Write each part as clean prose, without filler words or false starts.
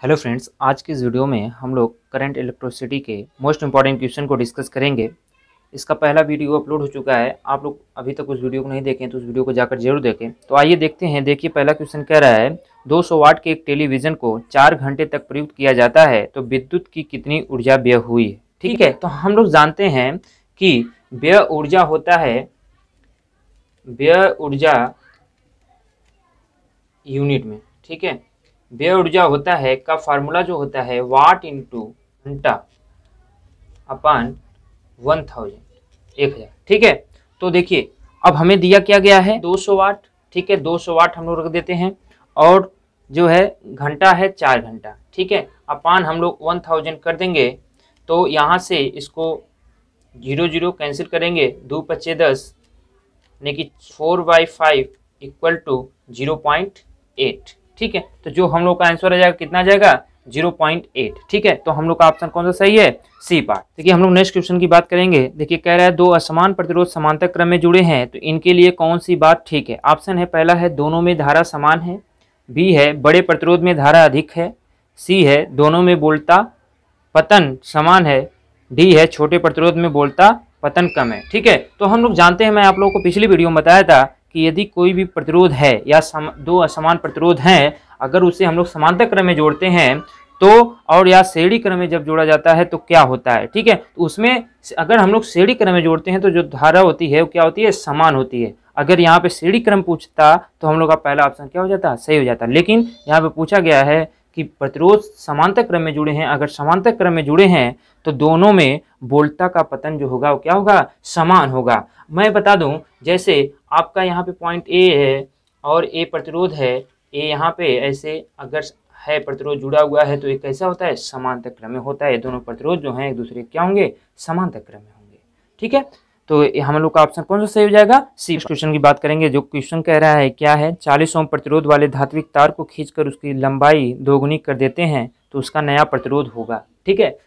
Hello friends, आज की इस वीडियो में हम लोग करंट इलेक्ट्रिसिटी के मोस्ट इंपॉर्टेंट क्वेश्चन को डिस्कस करेंगे। इसका पहला वीडियो अपलोड हो चुका है। आप लोग अभी तक उस वीडियो को नहीं देखें तो उस वीडियो को जाकर जरूर देखें। तो आइए देखते हैं। देखिए, पहला क्वेश्चन कह रहा है 200 वाट के एक टेलीविज़न को 4 घंटे तक प्रयुक्त किया जाता है तो विद्युत की कितनी ऊर्जा व्यय हुई है। ठीक है, तो हम लोग जानते हैं कि व्यय ऊर्जा होता है, व्यय ऊर्जा यूनिट में। ठीक है, व्यय ऊर्जा होता है का फार्मूला जो होता है वाट इंटू घंटा अपान 1000, 1000। ठीक है, तो देखिए अब हमें दिया क्या गया है 200 वाट। ठीक है, 200 वाट हम लोग रख देते हैं और जो है घंटा है 4 घंटा। ठीक है, अपान हम लोग 1000 कर देंगे। तो यहाँ से इसको 0 0 कैंसिल करेंगे, 2 पच्चे 10 यानी कि 4/5 इक्वल टू 0.8। ठीक है, तो जो हम लोग का आंसर आ जाएगा कितना आ जाएगा 0.8। ठीक है, तो हम लोग का ऑप्शन कौन सा सही है, सी पार्ट। देखिए हम लोग नेक्स्ट क्वेश्चन की बात करेंगे। देखिए कह रहा है दो असमान प्रतिरोध समांतर क्रम में जुड़े हैं तो इनके लिए कौन सी बात ठीक है। ऑप्शन है पहला है दोनों में धारा समान है, बी है बड़े प्रतिरोध में धारा अधिक है, सी है दोनों में वोल्टता पतन समान है, डी है छोटे प्रतिरोध में वोल्टता पतन कम है। ठीक है, तो हम लोग जानते हैं, मैं आप लोगों को पिछली वीडियो में बताया था कि यदि कोई भी प्रतिरोध है या दो असमान प्रतिरोध हैं, अगर उसे हम लोग समांतर क्रम में जोड़ते हैं तो और या श्रेणी क्रम में जब जोड़ा जाता है तो क्या होता है। ठीक है, तो उसमें अगर हम लोग श्रेणी क्रम में जोड़ते हैं तो जो धारा होती है वो क्या होती है, समान होती है। अगर यहाँ पे श्रेणी क्रम पूछता तो हम लोग का पहला ऑप्शन क्या हो जाता, सही हो जाता। लेकिन यहाँ पे पूछा गया है कि प्रतिरोध समांतर क्रम में जुड़े हैं, अगर समांतर क्रम में जुड़े हैं तो दोनों में वोल्टता का पतन जो होगा वो क्या होगा, समान होगा। मैं बता दूं, जैसे आपका यहाँ पे पॉइंट ए है और ए प्रतिरोध है, ए यहाँ पे ऐसे अगर है प्रतिरोध जुड़ा हुआ है तो ये कैसा होता है, समांतर क्रम में होता है। दोनों प्रतिरोध जो हैं एक दूसरे क्या होंगे, समांतर क्रम में होंगे। ठीक है, तो हम लोग का ऑप्शन कौन सा सही हो जाएगा, सी। क्वेश्चन की बात करेंगे। जो क्वेश्चन कह रहा है क्या है 40 ओम प्रतिरोध वाले धात्विक तार को खींचकर उसकी लंबाई दोगुनी कर देते हैं तो उसका नया प्रतिरोध होगा। ठीक है,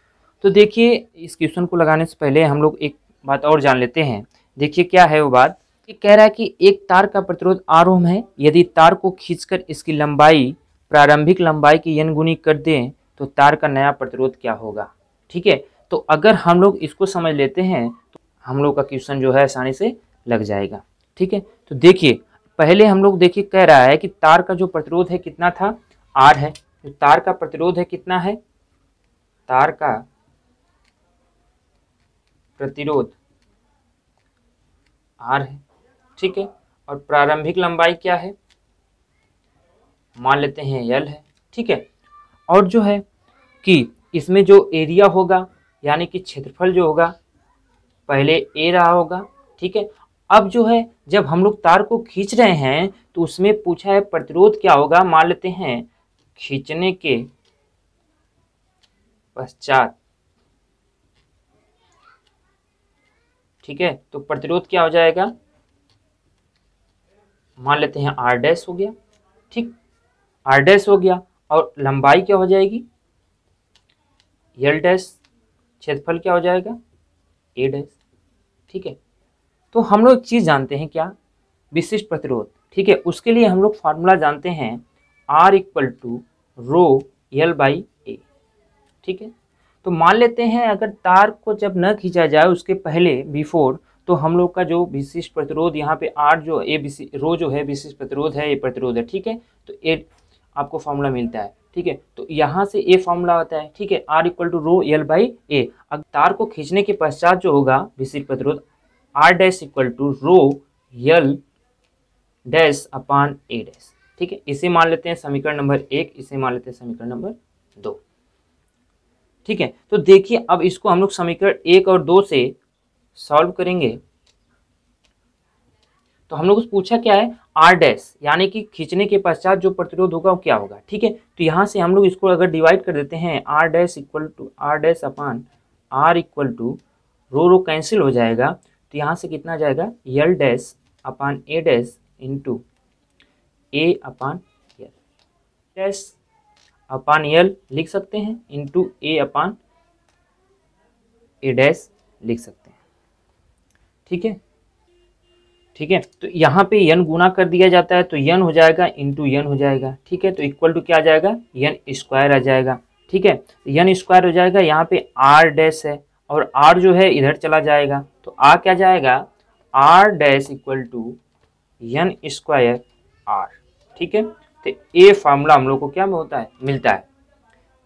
तो देखिए इस क्वेश्चन को लगाने से पहले हम लोग एक बात और जान लेते हैं। देखिए क्या है वो बात, कि कह रहा है कि एक तार का प्रतिरोध R ओम है, यदि तार को खींचकर इसकी लंबाई प्रारंभिक लंबाई की n गुनी कर दें तो तार का नया प्रतिरोध क्या होगा। ठीक है, तो अगर हम लोग इसको समझ लेते हैं तो हम लोग का क्वेश्चन जो है आसानी से लग जाएगा। ठीक है, तो देखिए पहले हम लोग देखिए कह रहा है कि तार का जो प्रतिरोध है कितना था, R है। तो तार का प्रतिरोध है कितना है, तार का प्रतिरोध R है। ठीक है, और प्रारंभिक लंबाई क्या है, मान लेते हैं L है। ठीक है, और जो है कि इसमें जो एरिया होगा यानी कि क्षेत्रफल जो होगा पहले A रहा होगा। ठीक है, अब जो है जब हम लोग तार को खींच रहे हैं तो उसमें पूछा है प्रतिरोध क्या होगा, मान लेते हैं खींचने के पश्चात। ठीक है, तो प्रतिरोध क्या हो जाएगा, मान लेते हैं R डैश हो गया। ठीक, R डैश हो गया और लंबाई क्या हो जाएगी L डैश, क्षेत्रफल क्या हो जाएगा A डैश। ठीक है, तो हम लोग एक चीज़ जानते हैं क्या, विशिष्ट प्रतिरोध। ठीक है, उसके लिए हम लोग फार्मूला जानते हैं R equal to row L/A। ठीक है, तो मान लेते हैं अगर तार को जब न खींचा जाए उसके पहले बिफोर, तो हम लोग का जो विशिष्ट प्रतिरोध यहाँ पे R जो रो जो है विशिष्ट प्रतिरोध है, ये प्रतिरोध है। ठीक है, तो ए आपको फार्मूला मिलता है। ठीक है, तो यहाँ से ए फार्मूला आता है। ठीक है, R equal to row L/A। अब तार को खींचने के पश्चात जो होगा विशिष्ट प्रतिरोध R dash equal to rho L dash upon A dash. ठीक है, इसे मान लेते हैं समीकरण नंबर 1, इसे मान लेते हैं समीकरण नंबर 2। ठीक है, तो देखिए अब इसको हम लोग समीकरण 1 और 2 से सॉल्व करेंगे। तो हम लोग को पूछा क्या है, R डैश यानी कि खींचने के पश्चात जो प्रतिरोध होगा वो क्या होगा। ठीक है, तो यहाँ से हम लोग इसको अगर डिवाइड कर देते हैं R dash equal to R dash upon R equal to rho cancel हो जाएगा, तो यहाँ से कितना जाएगा L dash upon A dash into A upon L dash upon L लिख सकते हैं into A upon A dash लिख सकते हैं। ठीक है, ठीक है। तो यहाँ पे n गुना कर दिया जाता है तो n हो जाएगा इंटू n हो जाएगा, ठीक है। तो इक्वल टू क्या आ जाएगा, n स्क्वायर आ जाएगा, ठीक है। n स्क्वायर हो जाएगा, यहाँ पे r डैश है और r जो है इधर चला जाएगा, तो r क्या जाएगा, r dash equal to n square r, ठीक है। तो ये फार्मूला हम लोग को क्या होता है, मिलता है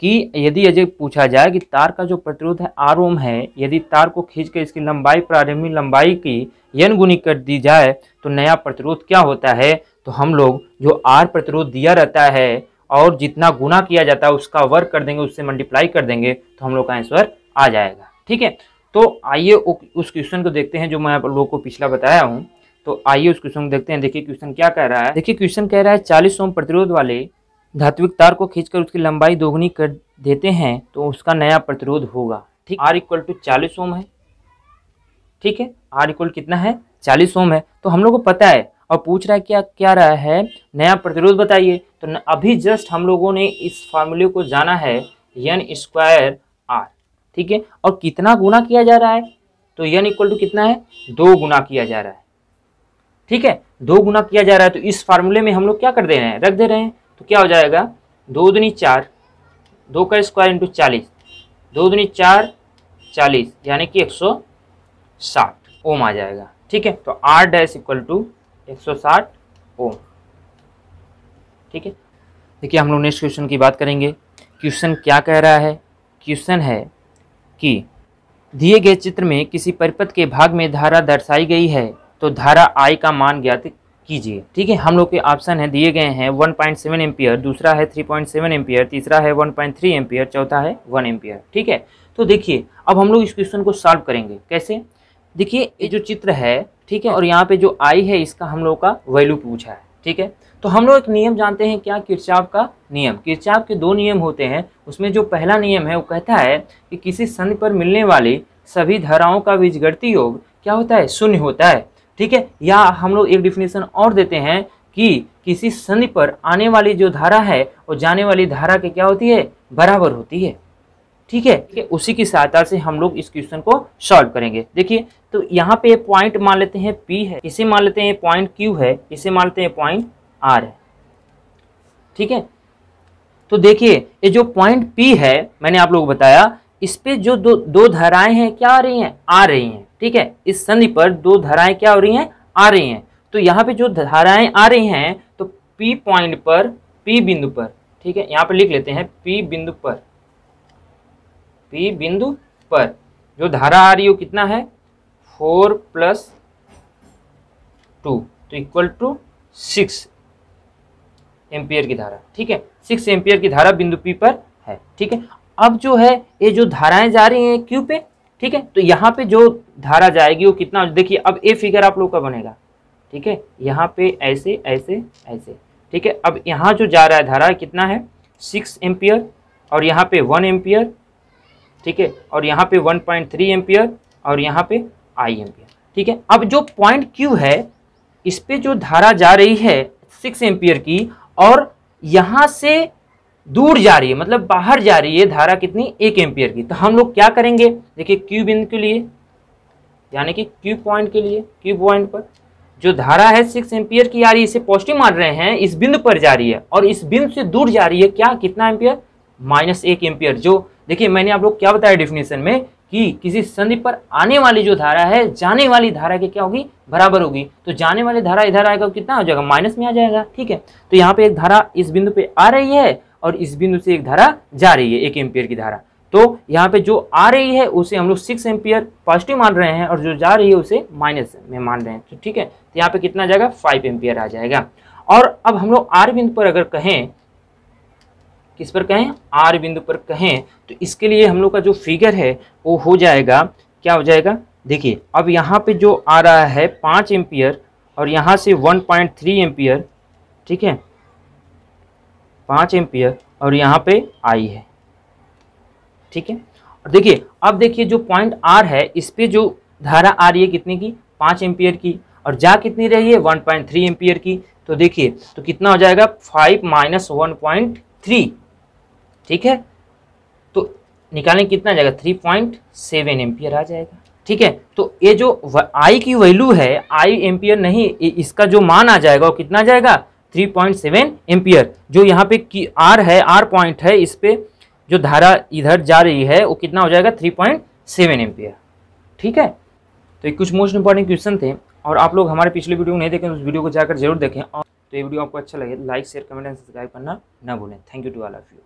कि यदि पूछा जाए कि तार का जो प्रतिरोध है r ओम है, यदि तार को खींच कर इसकी लंबाई प्रारंभिक लंबाई की n गुनी कर दी जाए तो नया प्रतिरोध क्या होता है, तो हम लोग जो r प्रतिरोध दिया रहता है और जितना गुना किया जाता है उसका वर्ग कर देंगे, उससे मल्टीप्लाई कर देंगे तो हम लोग का आंसर आ जाएगा, ठीक है। तो आइए उस क्वेश्चन को देखते हैं जो मैं आप लोगों को पिछला बताया हूँ। तो आइए उस क्वेश्चन को देखते हैं। देखिए क्वेश्चन क्या कह रहा है, देखिए क्वेश्चन कह रहा है 40 ओम प्रतिरोध वाले धात्विक तार को खींचकर उसकी लंबाई दोगुनी कर देते हैं तो उसका नया प्रतिरोध होगा, ठीक। R इक्वल टू 40 ओम है, ठीक है। R इक्वल कितना है, 40 ओम है। तो हम लोग को पता है और पूछ रहा है क्या रहा है, नया प्रतिरोध बताइए। तो अभी जस्ट हम लोगों ने इस फार्मूले को जाना है n स्क्वायर R, ठीक है। और कितना गुना किया जा रहा है, तो n इक्वल टू कितना है, 2 गुना किया जा रहा है, ठीक है। 2 गुना किया जा रहा है तो इस फार्मूले में हम लोग क्या कर दे रहे हैं, रख दे रहे हैं। तो क्या हो जाएगा, 2 दूनी 4, 2 का स्क्वायर इंटू 40, 2 दूनी 4, 40 यानी कि 160 ओम आ जाएगा, ठीक है। तो R डैश इक्वल टू 160 ओम, ठीक है। देखिए हम लोग नेक्स्ट क्वेश्चन की बात करेंगे। क्वेश्चन क्या कह रहा है, क्वेश्चन है कि दिए गए चित्र में किसी परिपथ के भाग में धारा दर्शाई गई है तो धारा I का मान ज्ञात कीजिए, ठीक है। हम लोग के ऑप्शन है दिए गए हैं 1.7 एम्पियर, दूसरा है 3.7 एम्पियर, तीसरा है 1.3 एम्पियर, चौथा है 1 एम्पियर, ठीक है। तो देखिए अब हम लोग इस क्वेश्चन को सॉल्व करेंगे कैसे। देखिए ये जो चित्र है, ठीक है, और यहाँ पे जो I है इसका हम लोग का वैल्यू पूछा है, ठीक है। तो हम लोग एक नियम जानते हैं क्या, किरचॉफ का नियम। किरचॉफ के 2 नियम होते हैं, उसमें जो पहला नियम है वो कहता है कि किसी संधि पर मिलने वाली सभी धाराओं का बीजगणितीय योग क्या होता है, शून्य होता है, ठीक है। या हम लोग एक डिफिनेशन और देते हैं कि किसी संधि पर आने वाली जो धारा है वो जाने वाली धारा के क्या होती है, बराबर होती है, ठीक है। उसी की सहायता से हम लोग इस क्वेश्चन को सॉल्व करेंगे। देखिए तो यहाँ पे पॉइंट मान लेते हैं P है, इसे मान लेते हैं पॉइंट Q है, इसे मान लेते हैं पॉइंट R है, ठीक है। तो देखिए ये जो पॉइंट P है मैंने आप लोगों को बताया, इस पे जो दो धाराएं हैं क्या आ रही हैं, आ रही हैं, ठीक है। इस संधि पर 2 धाराएं क्या हो रही हैं, आ रही हैं। तो यहाँ पे जो धाराएं आ रही हैं तो P पॉइंट पर, P बिंदु पर, ठीक है, यहाँ पे लिख लेते हैं P बिंदु पर, P बिंदु पर जो धारा आ रही है वो कितना है, 4 + 2 तो इक्वल टू 6 एम्पियर की धारा, ठीक है। 6 एम्पियर की धारा बिंदु P पर है, ठीक है। अब जो है ये जो धाराएं जा रही हैं Q पे, ठीक है। तो यहाँ पे जो धारा जाएगी वो कितना, देखिए अब ये फिगर आप लोग का बनेगा, ठीक है। यहाँ पे ऐसे ऐसे ऐसे, ठीक है। अब यहाँ जो जा रहा है धारा कितना है, 6 एम्पियर और यहाँ पे 1 एम्पियर, ठीक है। और यहाँ पे 1.3 एम्पियर और यहाँ पे I एम्पियर, ठीक है। अब जो पॉइंट Q है इस पे जो धारा जा रही है 6 एम्पियर की और यहाँ से दूर जा रही है, मतलब बाहर जा रही है धारा कितनी, 1 एम्पियर की। तो हम लोग क्या करेंगे, देखिए Q बिंदु के लिए यानी कि Q पॉइंट के लिए, Q पॉइंट पर जो धारा है 6 एम्पियर की आ रही है, इसे पॉजिटिव मान रहे हैं, इस बिंदु पर जा रही है और इस बिंदु से दूर जा रही है क्या, कितना एम्पियर, -1 एम्पियर। जो देखिए मैंने आप लोग क्या बताया डेफिनेशन में कि किसी संधि पर आने वाली जो धारा है जाने वाली धारा के क्या होगी, बराबर होगी। तो जाने वाली धारा इधर आएगा कितना हो जाएगा, माइनस में आ जाएगा, ठीक है। तो यहाँ पे एक धारा इस बिंदु पे आ रही है और इस बिंदु से एक धारा जा रही है 1 एम्पियर की धारा। तो यहाँ पे जो आ रही है उसे हम लोग 6 एम्पियर पॉजिटिव मान रहे हैं और जो जा रही है उसे माइनस में मान रहे हैं, तो ठीक है। तो यहाँ पे कितना आ जाएगा, 5 एम्पियर आ जाएगा। और अब हम लोग R बिंदु पर अगर कहें, किस पर कहें, R बिंदु पर कहें, तो इसके लिए हम लोग का जो फिगर है वो हो जाएगा, क्या हो जाएगा, देखिए अब यहाँ पे जो आ रहा है 5 एम्पियर और यहाँ से 1.3 एम्पियर, ठीक है, 5 एम्पियर और यहाँ पे I है, ठीक है। और देखिए अब देखिए जो पॉइंट R है इस पे जो धारा आ रही है कितने की, 5 एम्पियर की, और जा कितनी रही है, 1.3 एम्पियर की। तो देखिए तो कितना हो जाएगा, 5 - 1.3, ठीक है। तो निकालें कितना आ जाएगा, 3.7 एम्पियर आ जाएगा, ठीक है। तो ये जो आई की वैल्यू है, आई एम्पियर नहीं, इसका जो मान आ जाएगा वो कितना जाएगा 3.7 एम्पियर। जो यहाँ पे आर है, आर पॉइंट है, इस पे जो धारा इधर जा रही है वो कितना हो जाएगा 3.7 एम्पियर। ठीक है। तो ये कुछ मोस्ट इंपॉर्टेंट क्वेश्चन थे, और आप लोग हमारे पिछले वीडियो को नहीं देखें तो उस वीडियो को जाकर जरूर देखें। और तो ये वीडियो आपको अच्छा लगे like share comment and subscribe करना ना भूलें। Thank you to all of you.